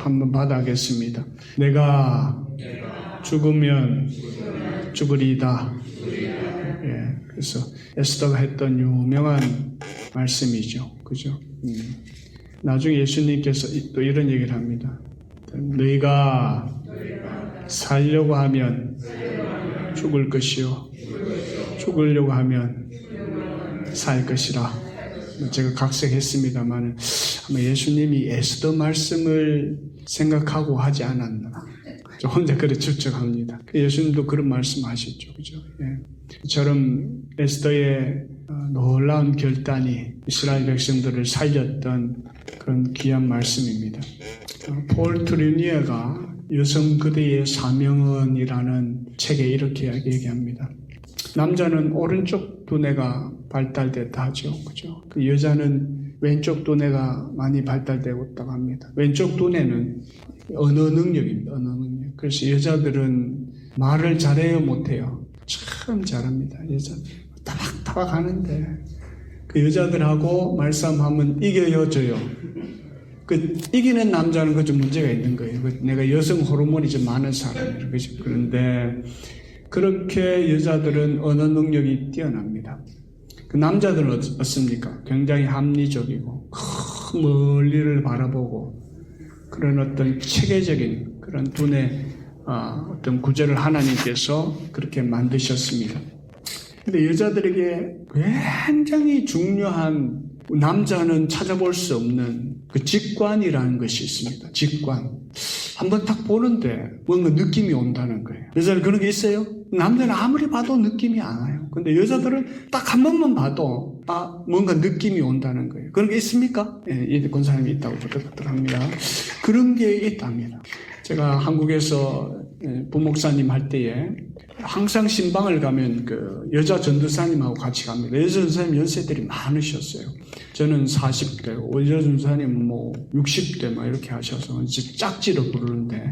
한번 받아겠습니다. 내가 죽으면 죽으리이다. 예, 그래서 에스더가 했던 유명한 말씀이죠. 그죠? 나중에 예수님께서 또 이런 얘기를 합니다. 너희가 살려고 하면 죽을 것이요, 죽으려고 하면 살 것이라. 제가 각색했습니다만 아마 예수님이 에스더 말씀을 생각하고 하지 않았나. 저 혼자 그래 추측합니다. 예수님도 그런 말씀하셨죠. 그죠? 예. 저처럼 에스더의 놀라운 결단이 이스라엘 백성들을 살렸던 그런 귀한 말씀입니다. 폴 트루니에가 여성 그대의 사명은이라는 책에 이렇게 얘기합니다. 남자는 오른쪽 두뇌가 발달됐다 하죠. 그죠? 그 여자는 왼쪽 두뇌가 많이 발달되고 있다고 합니다. 왼쪽 두뇌는 언어 능력입니다. 언어 능력. 그래서 여자들은 말을 잘해요, 못해요? 참 잘합니다. 여자들. 타박타박 하는데 그 여자들하고 말싸움하면 이겨요, 져요? 그 이기는 남자는 그 좀 문제가 있는 거예요. 내가 여성 호르몬이 좀 많은 사람이에요. 그런데 그렇게 여자들은 언어 능력이 뛰어납니다. 그 남자들은 어떻습니까? 굉장히 합리적이고 큰 멀리를 바라보고 그런 어떤 체계적인 그런 두뇌 어떤 구조를 하나님께서 그렇게 만드셨습니다. 근데 여자들에게 굉장히 중요한 남자는 찾아볼 수 없는 그 직관이라는 것이 있습니다. 직관. 한번 딱 보는데 뭔가 느낌이 온다는 거예요. 여자는 그런 게 있어요? 남자는 아무리 봐도 느낌이 안 와요. 근데 여자들은 딱 한 번만 봐도 뭔가 느낌이 온다는 거예요. 그런 게 있습니까? 예, 이 권사님이 있다고 부탁합니다. 그런 게 있답니다. 제가 한국에서 부목사님 할 때에 항상 신방을 가면 그 여자 전도사님하고 같이 갑니다. 여자 전도사님 연세들이 많으셨어요. 저는 40대, 여자 전도사님 60대 막 이렇게 하셔서 짝지로 부르는데,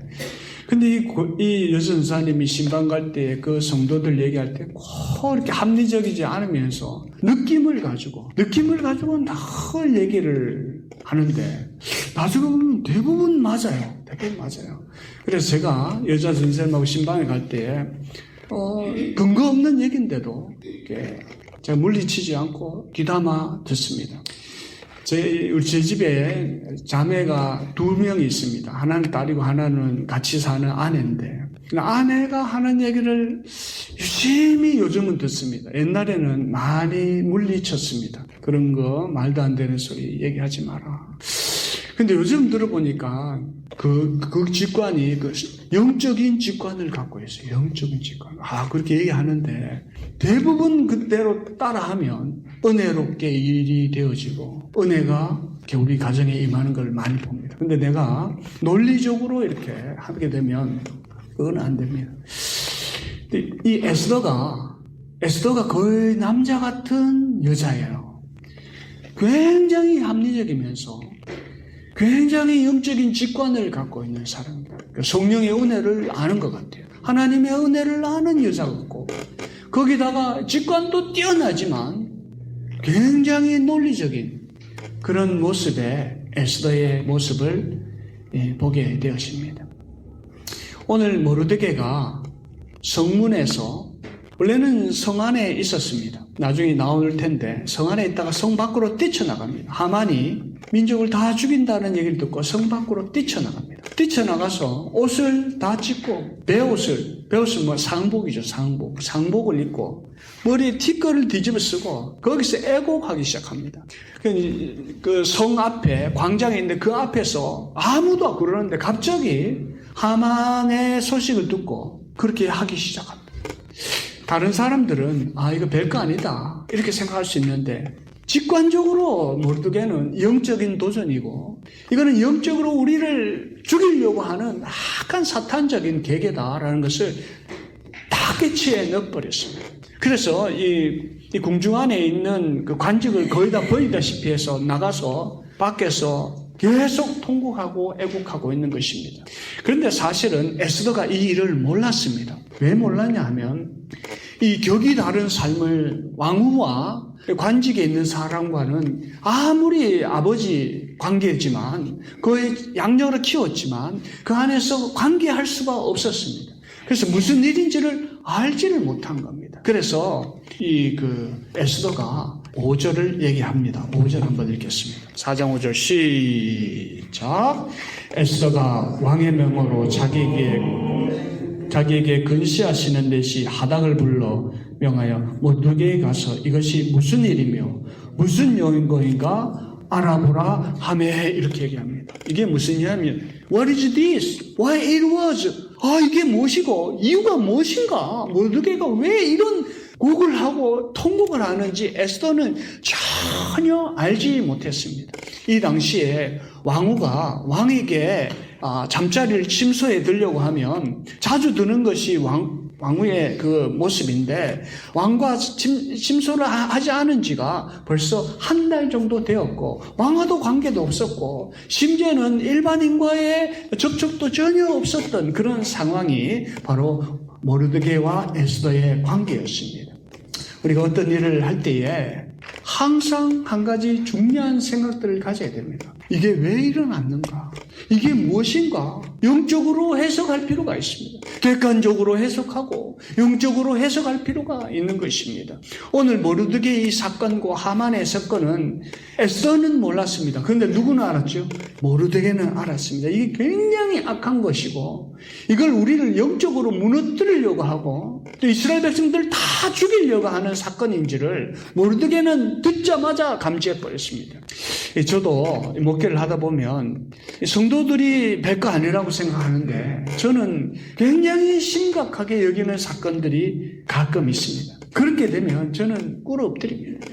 근데 이 여자 전도사님이 신방 갈 때 그 성도들 얘기할 때 꼭 이렇게 합리적이지 않으면서 느낌을 가지고 늘 얘기를 하는데 나중에 보면 대부분 맞아요. 그래서 제가 여자 전도사님하고 신방에 갈 때 근거 없는 얘기인데도 제가 물리치지 않고 귀담아 듣습니다. 제 집에 자매가 2명이 있습니다. 하나는 딸이고 하나는 같이 사는 아내인데 아내가 하는 얘기를 유심히 요즘은 듣습니다. 옛날에는 많이 물리쳤습니다. 그런 거 말도 안 되는 소리 얘기하지 마라. 근데 요즘 들어보니까 그 직관이 영적인 직관을 갖고 있어요. 영적인 직관. 그렇게 얘기하는데 대부분 그대로 따라하면 은혜롭게 일이 되어지고 은혜가 우리 가정에 임하는 걸 많이 봅니다. 근데 내가 논리적으로 이렇게 하게 되면 그건 안 됩니다. 이 에스더가 거의 남자 같은 여자예요. 굉장히 합리적이면서 굉장히 영적인 직관을 갖고 있는 사람입니다. 성령의 은혜를 아는 것 같아요. 하나님의 은혜를 아는 여자 같고 거기다가 직관도 뛰어나지만 굉장히 논리적인 그런 모습의 에스더의 모습을 보게 되었습니다. 오늘 모르드게가 성문에서 원래는 성 안에 있었습니다. 나중에 나올 텐데 성 안에 있다가 성 밖으로 뛰쳐나갑니다. 하만이 민족을 다 죽인다는 얘기를 듣고 성 밖으로 뛰쳐나갑니다. 뛰쳐나가서 옷을 다 찢고 베옷을 상복이죠. 상복을 입고 머리에 티끌을 뒤집어 쓰고 거기서 애곡하기 시작합니다. 그 성 앞에 광장에 있는데 그 앞에서 아무도 그러는데 갑자기 하만의 소식을 듣고 그렇게 하기 시작합니다. 다른 사람들은 이거 별거 아니다 이렇게 생각할 수 있는데 직관적으로 모르드게는 영적인 도전이고 이거는 영적으로 우리를 죽이려고 하는 악한 사탄적인 계계다라는 것을 다 깨치에 넣어버렸습니다. 그래서 이 궁중 안에 있는 그 관직을 거의 다 버리다시피 해서 나가서 밖에서 계속 통곡하고 애곡하고 있는 것입니다. 그런데 사실은 에스더가 이 일을 몰랐습니다. 왜 몰랐냐 하면 이 격이 다른 삶을 왕후와 관직에 있는 사람과는 아무리 아버지 관계지만 그의 양녀를 키웠지만 그 안에서 관계할 수가 없었습니다. 그래서 무슨 일인지를 알지를 못한 겁니다. 그래서 에스더가 5절을 얘기합니다. 5절 한번 읽겠습니다. 4장 5절 시작. 에스더가 왕의 명으로 자기에게 근시하시는 넷이 하닥을 불러 명하여 모르드게에 가서 이것이 무슨 일이며 무슨 요인가 알아보라 하매 이렇게 얘기합니다. 이게 무슨 일이냐면 What is this? Why it was? 이게 무엇이고 이유가 무엇인가? 모르드게가 왜 이런 곡을 하고 통곡을 하는지 에스더는 전혀 알지 못했습니다. 이 당시에 왕에게 잠자리를 침소해 들려고 하면 자주 드는 것이 왕후의 그 모습인데 왕과 침소를 하지 않은 지가 벌써 한 달 정도 되었고 왕과도 관계도 없었고 심지어는 일반인과의 접촉도 전혀 없었던 그런 상황이 바로 모르드게와 에스더의 관계였습니다. 우리가 어떤 일을 할 때에 항상 한 가지 중요한 생각들을 가져야 됩니다. 이게 왜 일어났는가? 이게 무엇인가? 영적으로 해석할 필요가 있습니다. 객관적으로 해석하고 영적으로 해석할 필요가 있는 것입니다. 오늘 모르드게의 이 사건과 하만의 사건은 에스더는 몰랐습니다. 그런데 누구는 알았죠? 모르드게는 알았습니다. 이게 굉장히 악한 것이고 이걸 우리를 영적으로 무너뜨리려고 하고 또 이스라엘 백성들을 다 죽이려고 하는 사건인지를 모르드게는 듣자마자 감지해버렸습니다. 저도 목회를 하다 보면 성도들이 별거 아니라고 생각하는데 저는 굉장히 심각하게 여기는 사건들이 가끔 있습니다. 그렇게 되면 저는 꿇어 엎드립니다.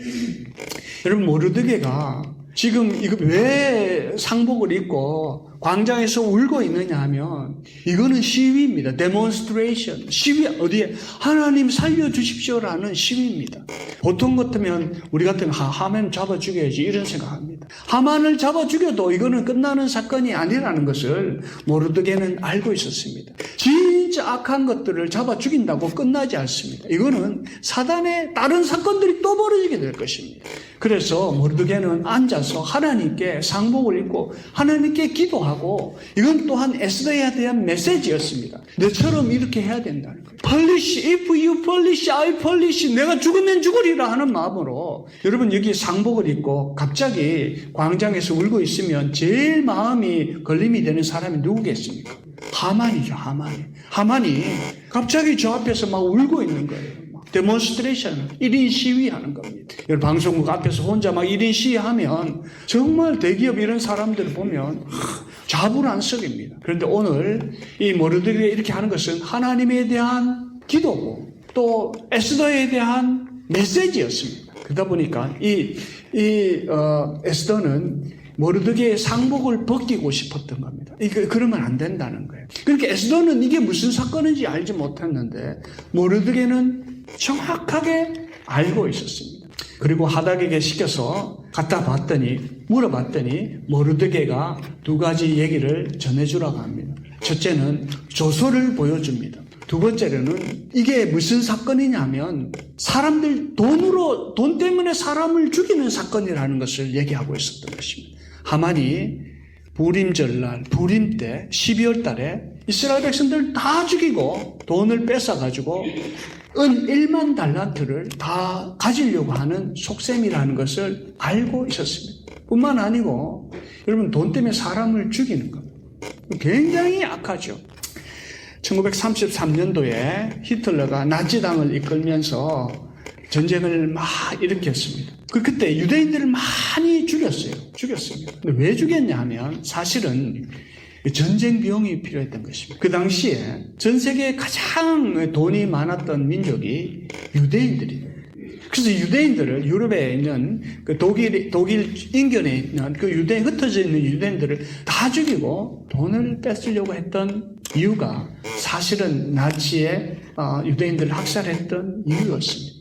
여러분 모르드게가 지금 이거 왜 상복을 입고 광장에서 울고 있느냐 하면 이거는 시위입니다. 데몬스트레이션. 시위 어디에? 하나님 살려주십시오라는 시위입니다. 보통 같으면 우리 같으면 하만 잡아 죽여야지 이런 생각합니다. 하만을 잡아 죽여도 이거는 끝나는 사건이 아니라는 것을 모르드게는 알고 있었습니다. 진짜 악한 것들을 잡아 죽인다고 끝나지 않습니다. 이거는 사단의 다른 사건들이 또 벌어지게 될 것입니다. 그래서 모르드게는 앉아서 하나님께 상복을 입고 하나님께 기도하고 이건 또한 에스더에 대한 메시지였습니다. 너처럼 이렇게 해야 된다는 거예요. Polish, if you polish, I polish. 내가 죽으면 죽으리라 하는 마음으로 여러분 여기 상복을 입고 갑자기 광장에서 울고 있으면 제일 마음이 걸림이 되는 사람이 누구겠습니까? 하만이죠. 하만이 갑자기 저 앞에서 막 울고 있는 거예요. 데몬스트레이션, 1인 시위하는 겁니다. 여러분 방송국 앞에서 혼자 막 1인 시위하면 정말 대기업 이런 사람들을 보면 자불안석입니다. 그런데 오늘 이 모르드게 이렇게 하는 것은 하나님에 대한 기도고 또 에스더에 대한 메시지였습니다. 그러다 보니까 에스더는 모르드게의 상복을 벗기고 싶었던 겁니다. 그러면 안 된다는 거예요. 그러니까 에스더는 이게 무슨 사건인지 알지 못했는데 모르드게는 정확하게 알고 있었습니다. 그리고 하닥에게 시켜서 물어봤더니 모르드게가 두 가지 얘기를 전해주라고 합니다. 첫째는 조서를 보여줍니다. 두 번째로는 이게 무슨 사건이냐면 돈 때문에 사람을 죽이는 사건이라는 것을 얘기하고 있었던 것입니다. 하만이 부림절날, 부림 때 12월 달에 이스라엘 백성들 다 죽이고 돈을 뺏어가지고 은 1만 달란트를 다 가지려고 하는 속셈이라는 것을 알고 있었습니다. 뿐만 아니고 여러분 돈 때문에 사람을 죽이는 겁니다. 굉장히 악하죠. 1933년도에 히틀러가 나치당을 이끌면서 전쟁을 막 일으켰습니다. 그때 유대인들을 많이 죽였습니다. 근데 왜 죽였냐 하면 사실은 전쟁 비용이 필요했던 것입니다. 그 당시에 전 세계에 가장 돈이 많았던 민족이 유대인들이에요. 그래서 유대인들을 유럽에 있는 그 독일 인근에 있는 그 흩어져 있는 유대인들을 다 죽이고 돈을 뺏으려고 했던 이유가 사실은 나치의 유대인들을 학살했던 이유였습니다.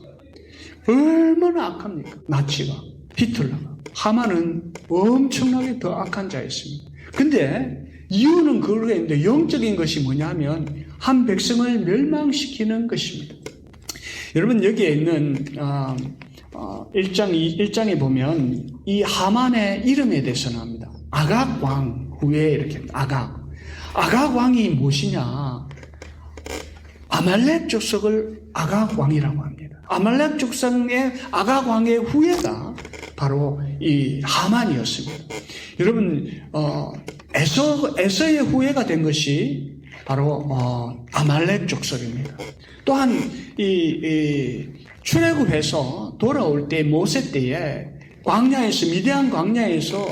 얼마나 악합니까? 나치가, 히틀러가. 하만은 엄청나게 더 악한 자였습니다. 근데 이유는 그거가 있는데 영적인 것이 뭐냐면 한 백성을 멸망시키는 것입니다. 여러분 여기에 있는 1장에 보면 이 하만의 이름에 대해서 나옵니다. 아각 왕 후에 이렇게 아각 왕이 무엇이냐? 아말렉 족속을 아각 왕이라고 합니다. 아말렉 족속의 아각 왕의 후예가 바로 이 하만이었습니다. 여러분, 에서의 후예가 된 것이 바로 아말렉 족속입니다. 또한 이 출애굽해서 돌아올 때 모세 때에 광야에서 미디안 광야에서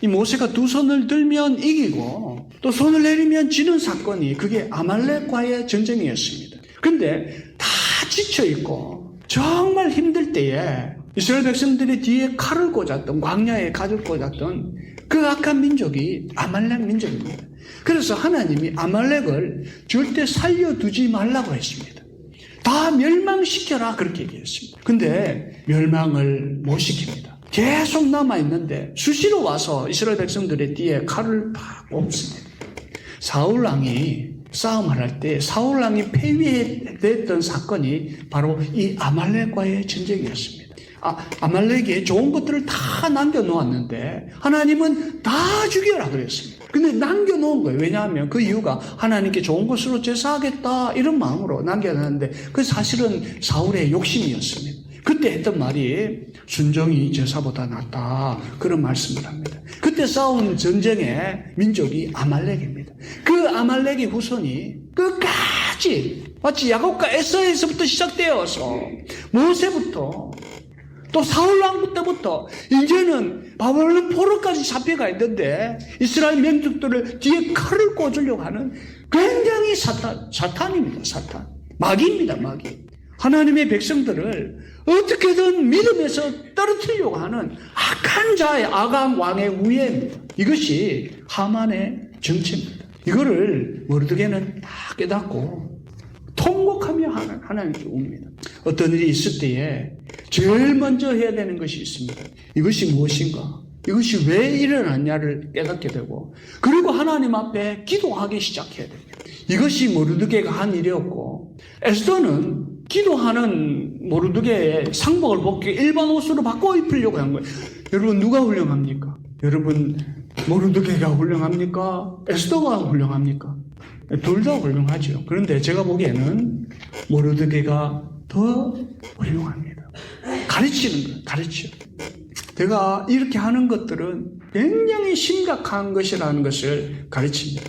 이 모세가 두 손을 들면 이기고 또 손을 내리면 지는 사건이 그게 아말렉과의 전쟁이었습니다. 그런데 다 지쳐 있고 정말 힘들 때에 이스라엘 백성들이 뒤에 칼을 꽂았던 광야에 칼을 꽂았던 그 악한 민족이 아말렉 민족입니다. 그래서 하나님이 아말렉을 절대 살려두지 말라고 했습니다. 다 멸망시켜라 그렇게 얘기했습니다. 근데 멸망을 못 시킵니다. 계속 남아있는데 수시로 와서 이스라엘 백성들의 뒤에 칼을 팍 꼽습니다. 사울왕이 싸움을 할 때 사울왕이 패배했던 사건이 바로 이 아말렉과의 전쟁이었습니다. 아말렉에 좋은 것들을 다 남겨놓았는데 하나님은 다 죽여라 그랬습니다. 근데 남겨놓은 거예요. 왜냐하면 그 이유가 하나님께 좋은 것으로 제사하겠다 이런 마음으로 남겨놨는데 그 사실은 사울의 욕심이었습니다. 그때 했던 말이 순종이 제사보다 낫다 그런 말씀을 합니다. 그때 싸운 전쟁의 민족이 아말렉입니다. 그 아말렉의 후손이 끝까지 마치 야곱과 에서에서부터 시작되어서 모세부터 또 사울왕부터 이제는 바벨론 포로까지 잡혀가 있는데 이스라엘 민족들을 뒤에 칼을 꽂으려고 하는 굉장히 사탄입니다. 사탄. 마귀입니다. 마귀. 하나님의 백성들을 어떻게든 믿음에서 떨어뜨리려고 하는 악한 자의 아각 왕의 우애입니다. 이것이 하만의 정체입니다. 이거를 모르드게는 다 깨닫고 통곡하며 하나님께 옵니다. 어떤 일이 있을 때에 제일 먼저 해야 되는 것이 있습니다. 이것이 무엇인가? 이것이 왜 일어났냐를 깨닫게 되고 그리고 하나님 앞에 기도하기 시작해야 됩니다. 이것이 모르드게가 한 일이었고 에스더는 기도하는 모르드게의 상복을 벗고 일반 옷으로 바꿔 입으려고 한 거예요. 여러분 누가 훌륭합니까? 여러분 모르드게가 훌륭합니까? 에스더가 훌륭합니까? 둘 다 훌륭하죠. 그런데 제가 보기에는 모르드게가 더 훌륭합니다. 가르치는 거예요. 가르쳐. 제가 이렇게 하는 것들은 굉장히 심각한 것이라는 것을 가르칩니다.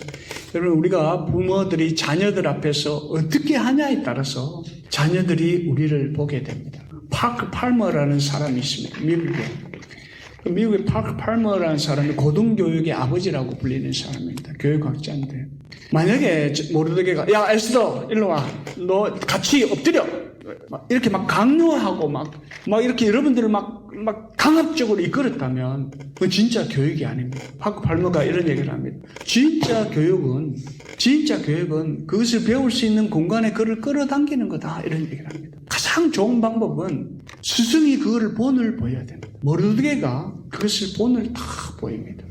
여러분 우리가 부모들이 자녀들 앞에서 어떻게 하냐에 따라서 자녀들이 우리를 보게 됩니다. 파크 팔머라는 사람이 있습니다. 미국에. 미국의 파크 팔머라는 사람이 고등교육의 아버지라고 불리는 사람입니다. 교육학자인데 만약에 모르드게가 야 에스더 일로 와. 너 같이 엎드려. 이렇게 막 강요하고 막 이렇게 여러분들을 막 강압적으로 이끌었다면 그건 진짜 교육이 아닙니다. 파크 팔머가 이런 얘기를 합니다. 진짜 교육은 그것을 배울 수 있는 공간에 그를 끌어당기는 거다 이런 얘기를 합니다. 가장 좋은 방법은 스승이 그거를 본을 보여야 됩니다. 모르드게가 그것을 본을 다 보입니다.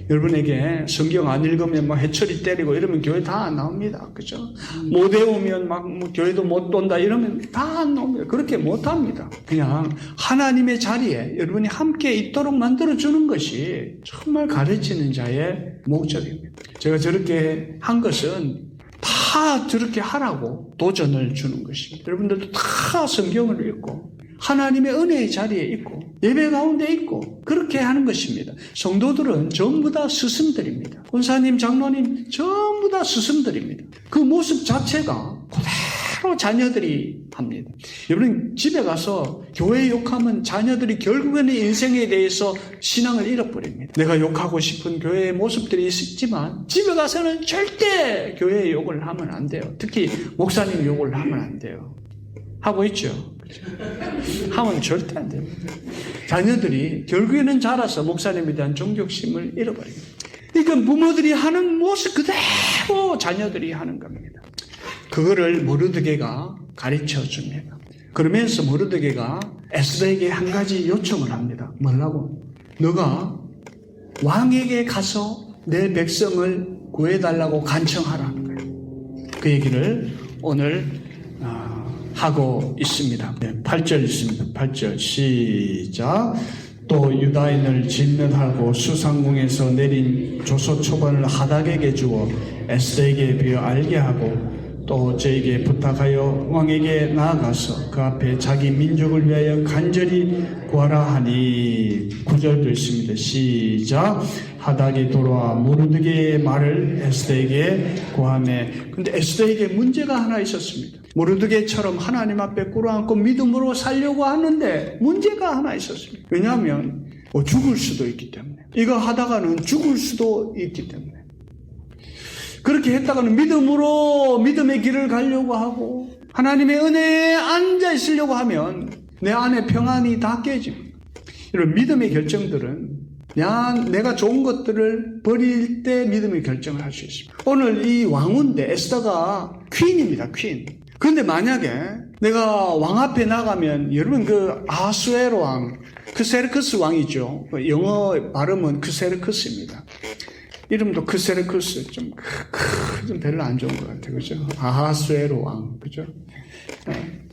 여러분에게 성경 안 읽으면 막 해철이 때리고 이러면 교회 다 안 나옵니다. 그죠? 못 외우면 막 교회도 못 돈다 이러면 다 안 나옵니다. 그렇게 못 합니다. 그냥 하나님의 자리에 여러분이 함께 있도록 만들어주는 것이 정말 가르치는 자의 목적입니다. 제가 저렇게 한 것은 다 저렇게 하라고 도전을 주는 것입니다. 여러분들도 다 성경을 읽고 하나님의 은혜의 자리에 있고 예배 가운데 있고 그렇게 하는 것입니다. 성도들은 전부 다 스승들입니다. 권사님, 장로님 전부 다 스승들입니다. 그 모습 자체가 그대로 자녀들이 합니다. 여러분 집에 가서 교회 욕하면 자녀들이 결국에는 인생에 대해서 신앙을 잃어버립니다. 내가 욕하고 싶은 교회의 모습들이 있지만 집에 가서는 절대 교회의 욕을 하면 안 돼요. 특히 목사님 욕을 하면 안 돼요. 하고 있죠. 하면 절대 안 됩니다. 자녀들이 결국에는 자라서 목사님에 대한 존경심을 잃어버립니다. 그러니까 부모들이 하는 모습 그대로 자녀들이 하는 겁니다. 그거를 모르드게가 가르쳐 줍니다. 그러면서 모르드게가 에스더에게 한 가지 요청을 합니다. 뭐라고? 너가 왕에게 가서 내 백성을 구해달라고 간청하라는 거예요. 그 얘기를 오늘 하고 있습니다. 8절 있습니다. 8절 시작. 또 유다인을 진멸하고 수상궁에서 내린 조서 초관을 하닥에게 주어 에스더에게 비어 알게 하고 또 저에게 부탁하여 왕에게 나아가서 그 앞에 자기 민족을 위하여 간절히 구하라 하니. 9절도 있습니다. 시작. 하닥이 돌아와 모르드게의 말을 에스더에게 구하매. 근데 에스더에게 문제가 하나 있었습니다. 모르드게처럼 하나님 앞에 꿇어앉고 믿음으로 살려고 하는데 문제가 하나 있었습니다. 왜냐하면 죽을 수도 있기 때문에. 이거 하다가는 죽을 수도 있기 때문에. 그렇게 했다가는 믿음의 길을 가려고 하고 하나님의 은혜에 앉아 있으려고 하면 내 안에 평안이 다 깨집니다. 이런 믿음의 결정들은 내가 좋은 것들을 버릴 때 믿음의 결정을 할 수 있습니다. 오늘 이 왕후인데 에스더가 퀸입니다. 퀸. 그런데 만약에 내가 왕 앞에 나가면 여러분 그 아하수에로 왕, 크세르크스 왕이죠. 영어 발음은 크세르크스입니다. 이름도 크세르크스 좀 별로 안 좋은 것 같아요. 그죠? 아하수에로 왕. 그죠?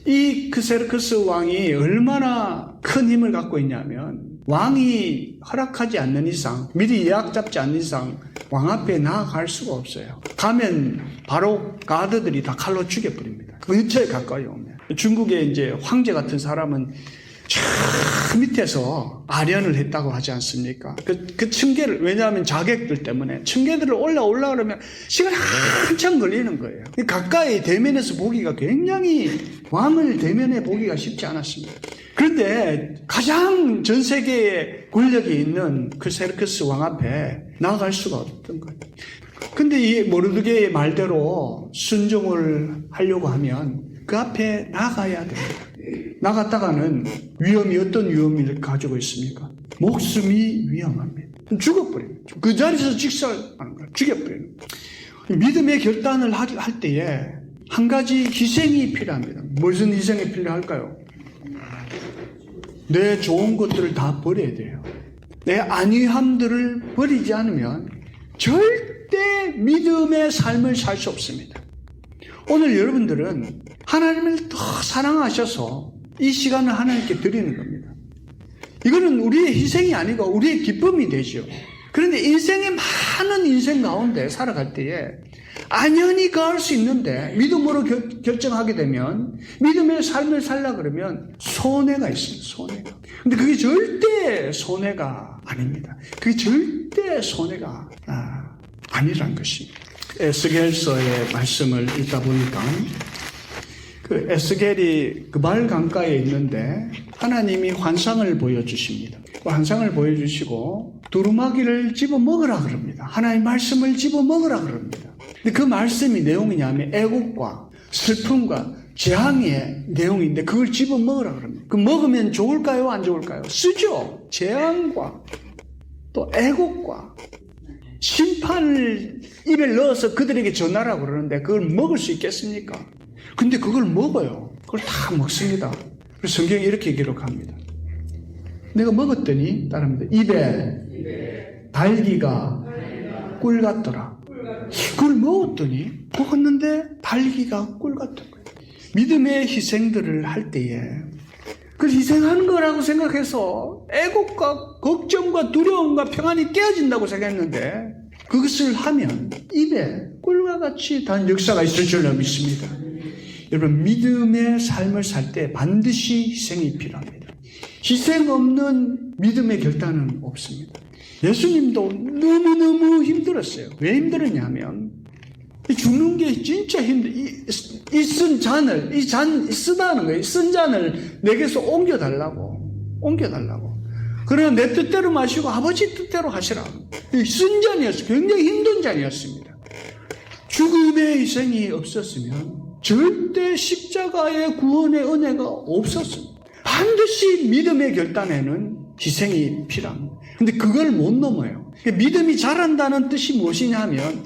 이 크세르크스 왕이 얼마나 큰 힘을 갖고 있냐면 왕이 허락하지 않는 이상, 미리 예약 잡지 않는 이상 왕 앞에 나아갈 수가 없어요. 가면 바로 가드들이 다 칼로 죽여버립니다. 근처에 가까이 오면. 중국의 이제 황제 같은 사람은 저 밑에서 아련을 했다고 하지 않습니까? 그 층계를, 왜냐하면 자객들 때문에 층계들을 올라 그러면 시간이 한참 걸리는 거예요. 가까이 대면에서 보기가 굉장히, 왕을 대면에 보기가 쉽지 않았습니다. 그런데 가장 전 세계에 권력이 있는 그 세르크스 왕 앞에 나아갈 수가 없던 거예요. 근데 이 모르드게의 말대로 순종을 하려고 하면 그 앞에 나가야 됩니다. 나갔다가는 위험이 어떤 위험을 가지고 있습니까? 목숨이 위험합니다. 죽어버립니다. 그 자리에서 직살하는 거예요. 죽여버리는 거예요. 믿음의 결단을 할 때에 한 가지 희생이 필요합니다. 무슨 희생이 필요할까요? 내 좋은 것들을 다 버려야 돼요. 내 안위함들을 버리지 않으면 절대 믿음의 삶을 살 수 없습니다. 오늘 여러분들은 하나님을 더 사랑하셔서 이 시간을 하나님께 드리는 겁니다. 이거는 우리의 희생이 아니고 우리의 기쁨이 되죠. 그런데 인생의 많은 인생 가운데 살아갈 때에 안연히 가할 수 있는데 믿음으로 결정하게 되면 믿음의 삶을 살라 그러면 손해가 있습니다. 손해가. 근데 그게 절대 손해가 아닙니다. 그게 절대 손해가 아니란 것입니다. 에스겔서의 말씀을 읽다 보니까 그 에스겔이 그발 강가에 있는데 하나님이 환상을 보여주십니다. 그 환상을 보여주시고 두루마기를 집어 먹으라 그럽니다. 하나님의 말씀을 집어 먹으라 그럽니다. 근데 그 말씀이 내용이냐면 애국과 슬픔과 재앙의 내용인데 그걸 집어 먹으라 그럽니다. 그 먹으면 좋을까요? 안 좋을까요? 쓰죠. 재앙과 또 애국과 심판을 입에 넣어서 그들에게 전하라고 그러는데 그걸 먹을 수 있겠습니까? 근데 그걸 먹어요. 그걸 다 먹습니다. 그래서 성경이 이렇게 기록합니다. 내가 먹었더니 따릅니다. 입에 달기가 꿀 같더라. 그걸 먹었는데 달기가 꿀 같은 거예요. 믿음의 희생들을 할 때에 그걸 희생하는 거라고 생각해서 애국과 걱정과 두려움과 평안이 깨어진다고 생각했는데 그것을 하면 입에 꿀과 같이 단 역사가 있을 줄로 믿습니다. 여러분, 믿음의 삶을 살 때 반드시 희생이 필요합니다. 희생 없는 믿음의 결단은 없습니다. 예수님도 너무너무 힘들었어요. 왜 힘들었냐면 죽는 게 진짜 이 쓴 잔을, 쓰다는 거예요. 쓴 잔을 내게서 옮겨달라고. 그러나 내 뜻대로 마시고 아버지 뜻대로 하시라. 쓴 잔이었어요. 굉장히 힘든 잔이었습니다. 죽음의 희생이 없었으면 절대 십자가의 구원의 은혜가 없었습니다. 반드시 믿음의 결단에는 희생이 필요합니다. 근데 그걸 못 넘어요. 믿음이 자란다는 뜻이 무엇이냐 하면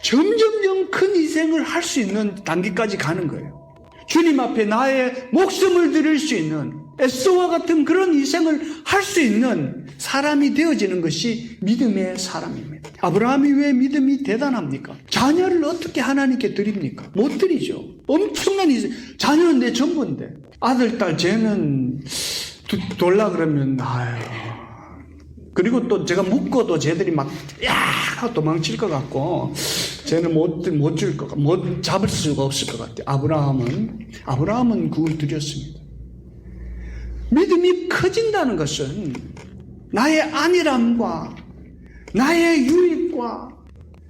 점점점 큰 희생을 할 수 있는 단계까지 가는 거예요. 주님 앞에 나의 목숨을 드릴 수 있는 에스더와 같은 그런 희생을 할 수 있는 사람이 되어지는 것이 믿음의 사람입니다. 아브라함이 왜 믿음이 대단합니까? 자녀를 어떻게 하나님께 드립니까? 못 드리죠. 엄청난 희생. 자녀는 내 전부인데 아들, 딸 쟤는 돌라 그러면 그리고 또 제가 묶어도 쟤들이 막, 야! 도망칠 것 같고, 쟤는 못 잡을 수가 없을 것 같아요. 아브라함은 그걸 드렸습니다. 믿음이 커진다는 것은 나의 안일함과 나의 유익과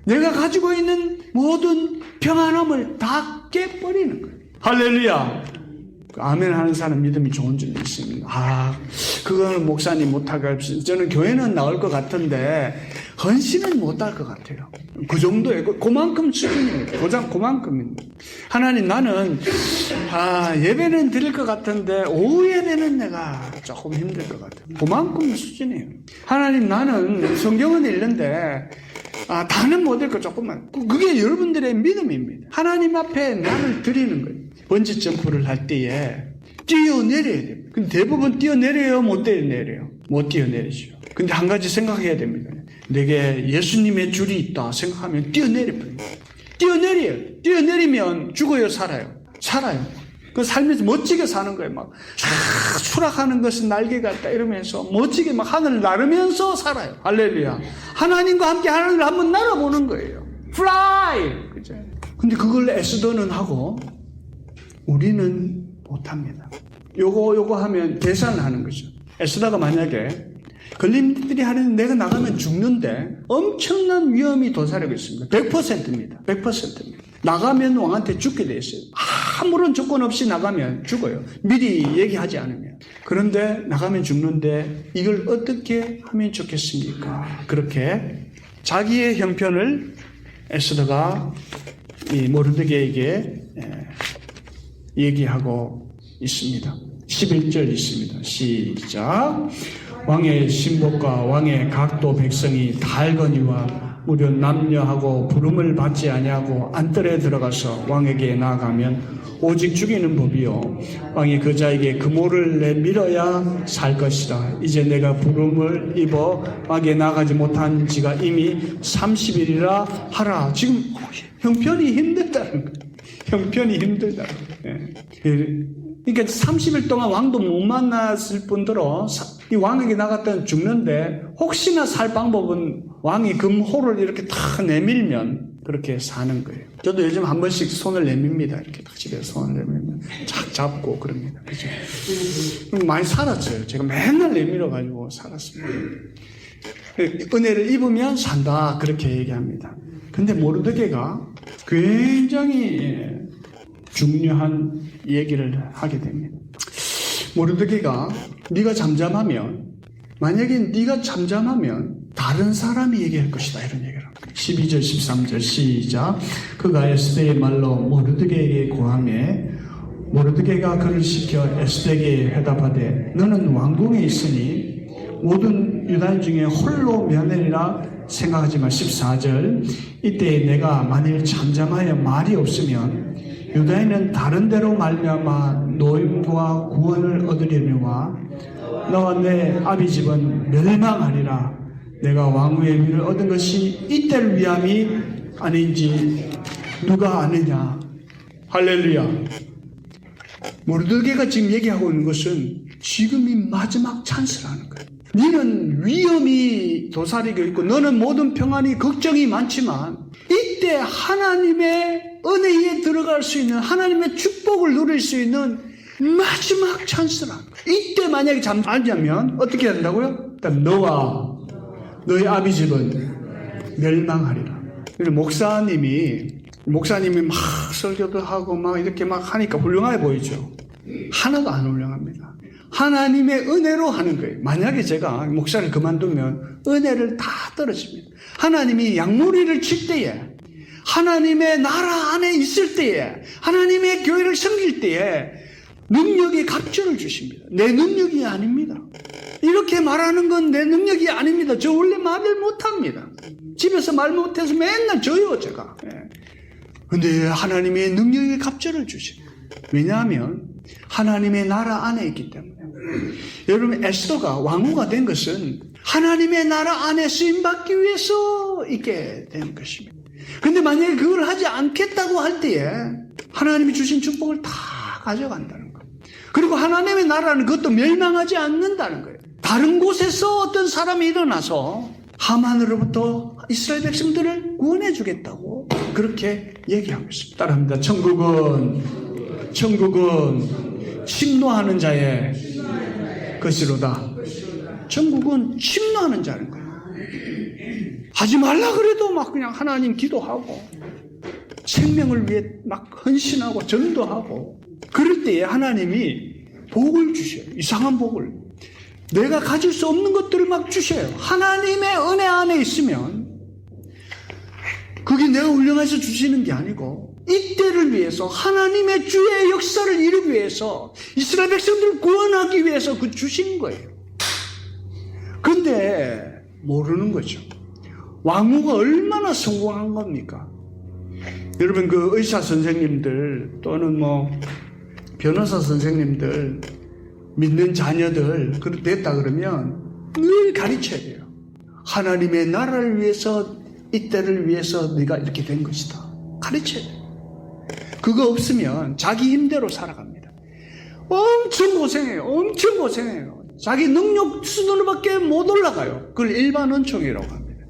내가 가지고 있는 모든 평안함을 다 깨버리는 거예요. 할렐루야! 아멘 하는 사람 믿음이 좋은 줄 믿습니다. 그거는 목사님 못하게 합시다. 저는 교회는 나올 것 같은데 헌신은 못할 것 같아요. 그 정도에 그만큼 수준입니다. 그만큼입니다. 하나님, 나는 예배는 드릴 것 같은데 오후 예배는 내가 조금 힘들 것 같아요. 그만큼 수준이에요. 하나님, 나는 성경은 읽는데 다는 못 읽고 조금만. 그게 여러분들의 믿음입니다. 하나님 앞에 나를 드리는 거예요. 번지 점프를 할 때에 뛰어내려야 됩니다. 근데 대부분 뛰어내려요? 못 뛰어내려요? 못 뛰어내리죠. 근데 한 가지 생각해야 됩니다. 내게 예수님의 줄이 있다 생각하면 뛰어내려버려요. 뛰어내려요. 뛰어내리면 죽어요? 살아요? 살아요. 그 살면서 멋지게 사는 거예요. 막 추락하는 것은 날개 같다 이러면서 멋지게 막 하늘을 나르면서 살아요. 할렐루야. 하나님과 함께 하늘을 한번 날아보는 거예요. Fly! 그죠? 근데 그걸 에스더는 하고 우리는 못합니다. 요거 하면 계산하는 거죠. 에스더가 만약에 걸림들이 하는 내가 나가면 죽는데 엄청난 위험이 도사리고 있습니다. 100%입니다. 100%입니다. 나가면 왕한테 죽게 돼 있어요. 아무런 조건 없이 나가면 죽어요. 미리 얘기하지 않으면. 그런데 나가면 죽는데 이걸 어떻게 하면 좋겠습니까? 그렇게 자기의 형편을 에스더가 이 모르드게에게 얘기하고 있습니다. 11절 있습니다. 시작. 왕의 신복과 왕의 각도 백성이 달거니와 무려 남녀하고 부름을 받지 아니하고 안뜰에 들어가서 왕에게 나아가면 오직 죽이는 법이요 왕이 그 자에게 금오를 내밀어야 살 것이다. 이제 내가 부름을 입어 왕에게 나가지 못한 지가 이미 30일이라 하라. 지금 형편이 힘들다는 거예요. 형편이 힘들다는 거예요. 그러니까 30일 동안 왕도 못 만났을 뿐더러 이 왕에게 나갔다는 죽는데 혹시나 살 방법은 왕이 금호를 이렇게 탁 내밀면 그렇게 사는 거예요. 저도 요즘 한 번씩 손을 내밉니다. 이렇게 딱 집에서 손을 내밀면 착 잡고 그럽니다. 그죠? 많이 살았어요. 제가 맨날 내밀어가지고 살았습니다. 은혜를 입으면 산다. 그렇게 얘기합니다. 근데 모르드게가 굉장히 중요한 얘기를 하게 됩니다. 모르드게가 네가 잠잠하면 만약에 네가 잠잠하면 다른 사람이 얘기할 것이다 이런 얘기를 합니다. 12절 13절 시작. 그가 에스더의 말로 모르드게에게 고하매 모르드게가 그를 시켜 에스더에게 회답하되 너는 왕궁에 있으니 모든 유다인 중에 홀로 며느리라 생각하지만 14절 이때 내가 만일 잠잠하여 말이 없으면 유다인은 다른 데로 말미암아 노임과 구원을 얻으려니와 너와 내 아비 집은 멸망하리라. 내가 왕후의 위를 얻은 것이 이때를 위함이 아닌지 누가 아느냐. 할렐루야. 모르드게가 지금 얘기하고 있는 것은 지금이 마지막 찬스라는 거예요. 너는 위험이 도사리고 있고 너는 모든 평안이 걱정이 많지만 이때 하나님의 은혜에 들어갈 수 있는 하나님의 축복을 누릴 수 있는 마지막 찬스라는 거예요. 이때 만약에 잠자면 어떻게 해야 된다고요? 일단 너와 너의 아비 집은 멸망하리라. 목사님이 막 설교도 하고 막 이렇게 막 하니까 훌륭해 보이죠? 하나도 안 훌륭합니다. 하나님의 은혜로 하는 거예요. 만약에 제가 목사를 그만두면 은혜를 다 떨어집니다. 하나님이 양무리를 칠 때에 하나님의 나라 안에 있을 때에 하나님의 교회를 섬길 때에 능력의 갑절을 주십니다. 내 능력이 아닙니다. 이렇게 말하는 건 내 능력이 아닙니다. 저 원래 말을 못합니다. 집에서 말 못해서 맨날 져요 제가. 근데 하나님의 능력의 갑절을 주십니다. 왜냐하면 하나님의 나라 안에 있기 때문에. 여러분 에스더가 왕후가 된 것은 하나님의 나라 안에 쓰임받기 위해서 있게 된 것입니다. 근데 만약에 그걸 하지 않겠다고 할 때에 하나님이 주신 축복을 다 가져간다는 거예요. 그리고 하나님의 나라는 그것도 멸망하지 않는다는 거예요. 다 다른 곳에서 어떤 사람이 일어나서 하만으로부터 이스라엘 백성들을 구원해 주겠다고 그렇게 얘기하고 있습니다. 따라합니다. 천국은 침노하는 자의 것이로다. 천국은 침노하는 자는 거예요. 하지 말라 그래도 막 그냥 하나님 기도하고 생명을 위해 막 헌신하고 전도하고 그럴 때에 하나님이 복을 주셔요. 이상한 복을. 내가 가질 수 없는 것들을 막 주셔요. 하나님의 은혜 안에 있으면 그게 내가 훌륭해서 주시는 게 아니고 이때를 위해서 하나님의 주의 역사를 이루기 위해서 이스라엘 백성들을 구원하기 위해서 그 주신 거예요. 그런데 모르는 거죠. 왕후가 얼마나 성공한 겁니까? 여러분 그 의사 선생님들 또는 뭐 변호사 선생님들 믿는 자녀들 됐다 그러면 늘 가르쳐야 돼요. 하나님의 나라를 위해서 이때를 위해서 네가 이렇게 된 것이다. 가르쳐야 돼요. 그거 없으면 자기 힘대로 살아갑니다. 엄청 고생해요. 자기 능력 수준으로밖에 못 올라가요. 그걸 일반 은총이라고 합니다.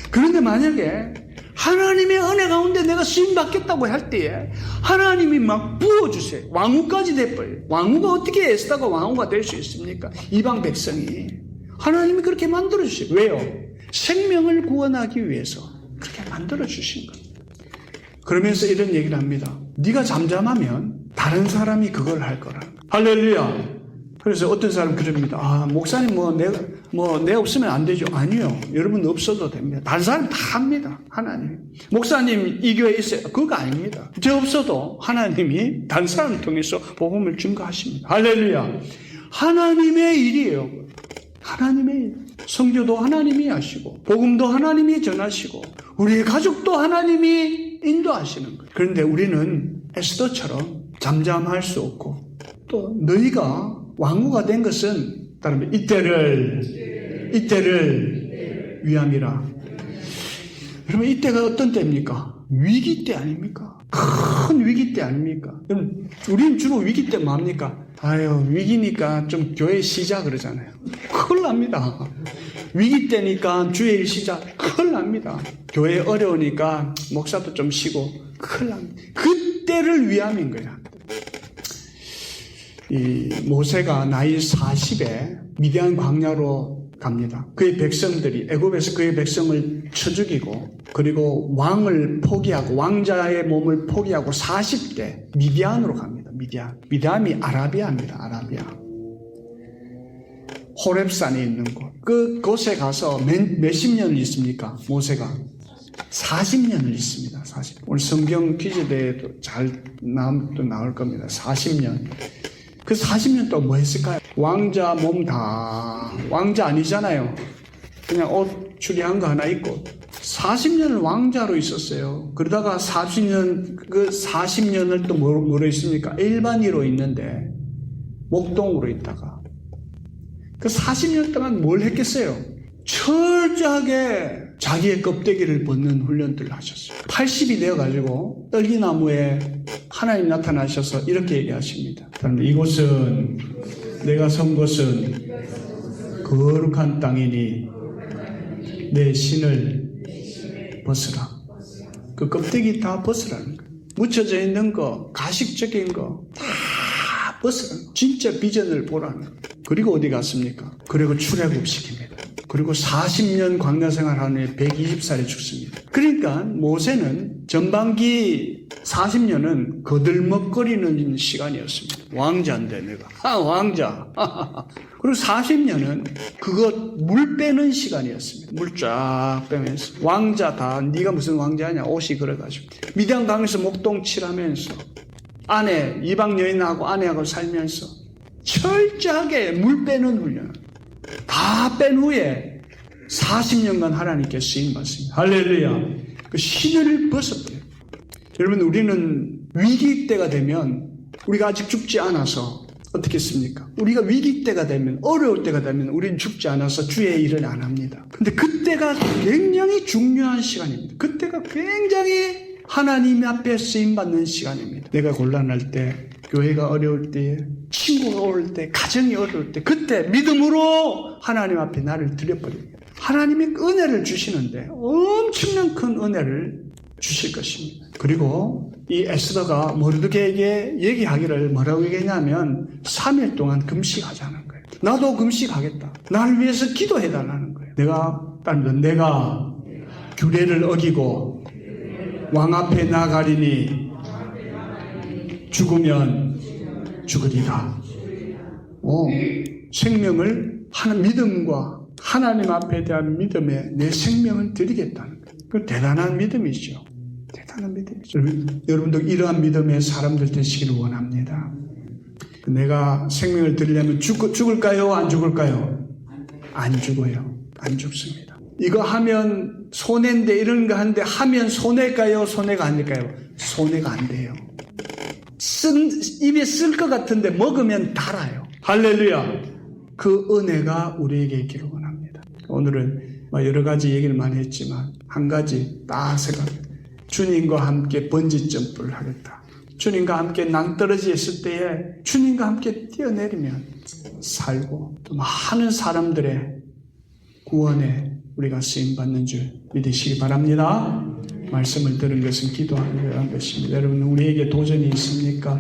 그런데 만약에 하나님의 은혜 가운데 내가 쓰임 받겠다고 할 때에 하나님이 막 부어주세요. 왕후까지 돼버려요. 왕후가 어떻게 에스더가 왕후가 될 수 있습니까? 이방 백성이. 하나님이 그렇게 만들어주세요. 왜요? 생명을 구원하기 위해서 그렇게 만들어주신 거예요. 그러면서 이런 얘기를 합니다. 네가 잠잠하면 다른 사람이 그걸 할 거라. 할렐루야. 그래서 어떤 사람 그럽니다. 목사님 내가 없으면 안 되죠. 아니요. 여러분 없어도 됩니다. 다른 사람 다 합니다. 하나님. 목사님 이 교회에 있어요. 그거 아닙니다. 저 없어도 하나님이 다른 사람을 통해서 복음을 증거하십니다. 할렐루야. 하나님의 일이에요. 하나님의 일. 성교도 하나님이 하시고 복음도 하나님이 전하시고 우리의 가족도 하나님이 인도하시는 거예요. 그런데 우리는 에스더처럼 잠잠할 수 없고 또 너희가 왕후가 된 것은 따르면 이때를 위함이라. 여러분 이때가 어떤 때입니까? 위기 때 아닙니까? 큰 위기 때 아닙니까? 여러분 우리는 주로 위기 때 뭡니까? 위기니까 좀 교회 쉬자 그러잖아요. 큰일 납니다. 위기 때니까 주의 일 시작 큰일 납니다. 교회 어려우니까 목사도 좀 쉬고 큰일 납니다. 그때를 위함인 거야. 이 모세가 나이 40에 미디안 광야로 갑니다. 그의 백성들이 애굽에서 그의 백성을 쳐 죽이고 그리고 왕을 포기하고 왕자의 몸을 포기하고 40대 미디안으로 갑니다. 미디안이 아라비아입니다. 아라비아. 호렙산에 있는 곳. 그곳에 가서 몇십 년을 있습니까? 모세가 40년을 있습니다. 40. 오늘 성경 퀴즈대회도 잘 나올 겁니다. 40년. 그 40년 동안 뭐 했을까요? 왕자 몸 다 왕자 아니잖아요. 그냥 옷 추리한 거 하나 입고 40년을 왕자로 있었어요. 그러다가 40년을 또 뭐로 있습니까? 일반인으로 있는데 목동으로 있다가 그 40년 동안 뭘 했겠어요? 철저하게 자기의 껍데기를 벗는 훈련들을 하셨어요. 80이 되어가지고 떨기나무에 하나님 나타나셔서 이렇게 얘기하십니다. 이곳은 내가 선 곳은 거룩한 땅이니 내 신을 벗으라. 그 껍데기 다 벗으라는 거예요. 묻혀져 있는 거, 가식적인 거 다 벗으라는 거예요. 진짜 비전을 보라는 거예요. 그리고 어디 갔습니까? 그리고 출애굽시킵니다. 그리고 40년 광야 생활하는 후에 120살에 죽습니다. 그러니까 모세는 전반기 40년은 거들먹거리는 시간이었습니다. 왕자인데 내가. 왕자. 그리고 40년은 그거 물 빼는 시간이었습니다. 물 쫙 빼면서. 왕자 다 네가 무슨 왕자냐 옷이 그래가지고. 미디안 강에서 목동칠하면서 이방 여인하고 아내하고 살면서 철저하게 물 빼는 훈련. 다 뺀 후에 40년간 하나님께 쓰임받습니다. 할렐루야. 그 신을 벗어버려요. 여러분 우리는 위기 때가 되면 우리가 아직 죽지 않아서 어떻게 했습니까? 우리가 위기 때가 되면 어려울 때가 되면 우리는 죽지 않아서 주의 일을 안 합니다. 근데 그때가 굉장히 중요한 시간입니다. 그때가 굉장히 하나님 앞에 쓰임받는 시간입니다. 내가 곤란할 때 교회가 어려울 때에, 친구가 어려울 때, 가정이 어려울 때, 그때 믿음으로 하나님 앞에 나를 드려버립니다. 하나님이 은혜를 주시는데 엄청난 큰 은혜를 주실 것입니다. 그리고 이 에스더가 모르드게에게 얘기하기를 뭐라고 얘기했냐면 3일 동안 금식하자는 거예요. 나도 금식하겠다. 나를 위해서 기도해달라는 거예요. 내가 규례를 어기고 왕 앞에 나가리니 죽으면 죽으리라. 생명을 믿음과 하나님 앞에 대한 믿음에 내 생명을 드리겠다는 거예요. 그 대단한 믿음이죠. 대단한 믿음이죠. 여러분도 이러한 믿음의 사람들 되시기를 원합니다. 내가 생명을 드리려면 죽을까요? 안 죽을까요? 안 죽어요. 안 죽습니다. 이거 하면 손해인데 이런 거 하는데 하면 손해일까요? 손해가 아닐까요? 손해가 안 돼요. 입에 쓸 것 같은데 먹으면 달아요. 할렐루야. 그 은혜가 우리에게 있기를 원합니다. 오늘은 여러 가지 얘기를 많이 했지만 한 가지 딱 생각해요. 주님과 함께 번지점프를 하겠다. 주님과 함께 낭떠러지에 있을 때에 주님과 함께 뛰어내리면 살고 또 많은 사람들의 구원에 우리가 쓰임받는 줄 믿으시기 바랍니다. 말씀을 들은 것은 기도하기 위한 것입니다. 여러분, 우리에게 도전이 있습니까?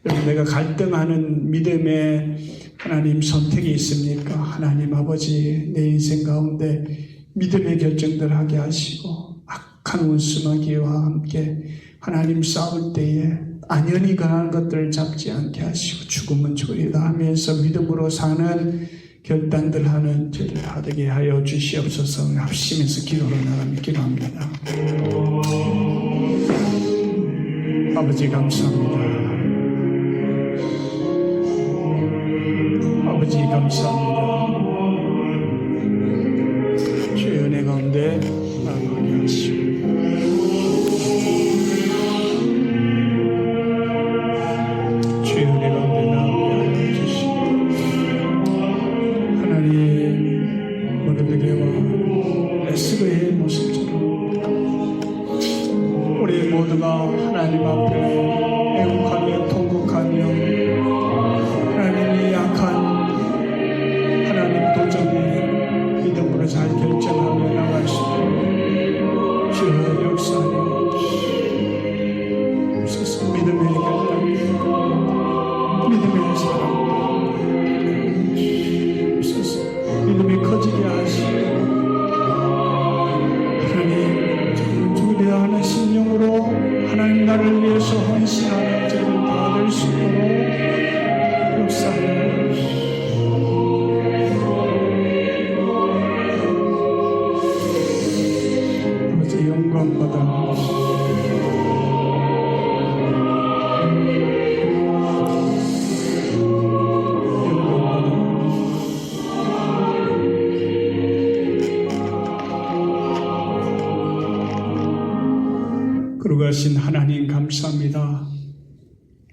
여러분, 내가 갈등하는 믿음의 하나님 선택이 있습니까? 하나님 아버지, 내 인생 가운데 믿음의 결정들 하게 하시고 악한 원수마귀와 함께 하나님 싸울 때에 안연히 그러한 것들을 잡지 않게 하시고 죽으면 죽으리다 하면서 믿음으로 사는 결단들 하는 저를 하게 하여 주시옵소서. 합심해서 기도로 나가며 기도합니다. 아버지 감사합니다. 아버지 감사합니다. 주의 은혜 가운데 나아가게 하시고 주의 은혜 가운데 나아가게 주시고 하나님 모르드게와 에스더의 모습처럼 우리 모두가 하나님 앞에 애국하며 통곡하며 하나님이 약한 도전에 믿음으로 잘 결정하며 나갈 수 있도록 주여 역사하여 주소서. 믿음의 결단, 믿음의 사랑 주소서. 믿음이 커지게 하시고 하나님 주려 하는 심령으로 하나님 나를 위해서 헌신하는 자를 받을 수 있도록 역사하여 주시옵소서. 거룩하신 하나님 감사합니다.